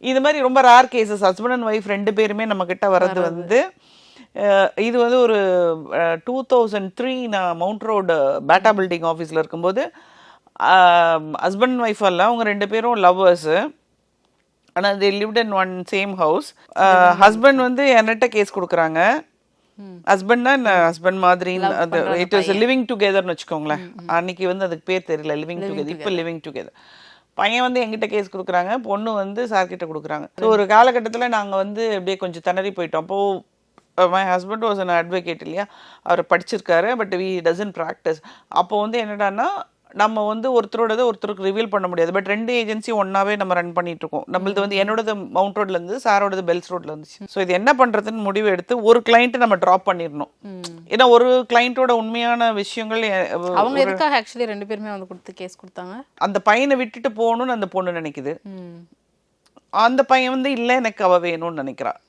இது மாதிரி ரொம்ப rare cases husband and wife 2 பேருமே நம்ம கிட்ட வர்றது வந்து இது வந்து ஒரு 2003 நான் மவுண்ட் ரோடு பேட்டா பில்டிங் ஆஃபீஸில் இருக்கும்போது ஹஸ்பண்ட் அண்ட் ஒய்ஃப் அல்ல அவங்க 2 பேரும் லவ்வர்ஸு. ஆனால் தே lived in one same house. Husband வந்து என்கிட்ட கேஸ் கொடுக்குறாங்க. ஹஸ்பண்ட்னா ஹஸ்பண்ட் மாதிரி இட் வாஸ் லிவிங் டுகெதர்னு வச்சுக்கோங்களேன். அன்னைக்கு வந்து அதுக்கு பேர் தெரியல லிவிங் டுகெதர், இப்போ லிவிங் டுகெதர். பையன் வந்து எங்கிட்ட கேஸ் கொடுக்குறாங்க, பொண்ணு வந்து சார்கிட்ட கொடுக்குறாங்க. ஸோ ஒரு காலகட்டத்தில் நாங்கள் வந்து அப்படியே கொஞ்சம் திணறி போயிட்டோம். அப்போது my husband was an advocate இல்லையா, அவர் படிச்சிருக்காரு, பட் வி டசன்ட் ப்ராக்டிஸ். அப்போ வந்து என்னடான்னா நம்ம வந்து ஒருத்தருக்கு ரிவீல் பண்ண முடியாது. பட் 2 ஏஜென்சியும் ஒன்னாவே நம்ம ரன் பண்ணிட்டு இருக்கோம். நம்மளது வந்து என்னோடது மவுண்ட் ரோட்ல இருந்து, சாரோடது பெல்ஸ் ரோட்ல இருந்துச்சு. ஸோ இது என்ன பண்றதுன்னு முடிவு எடுத்து ஒரு கிளைண்ட் நம்ம ட்ராப் பண்ணிடணும். ஏன்னா ஒரு கிளைண்டோட உண்மையான விஷயங்கள் அவங்க எதுக்காக ஆக்சுவலி 2 பேருமே வந்து கொடுத்து கேஸ் கொடுத்தாங்க. அந்த பையனை விட்டுட்டு போகணும்னு அந்த பொண்ணு நினைக்குது. அந்த பையன் வந்து இல்ல எனக்கு அவ வேணும்னு நினைக்கிறா.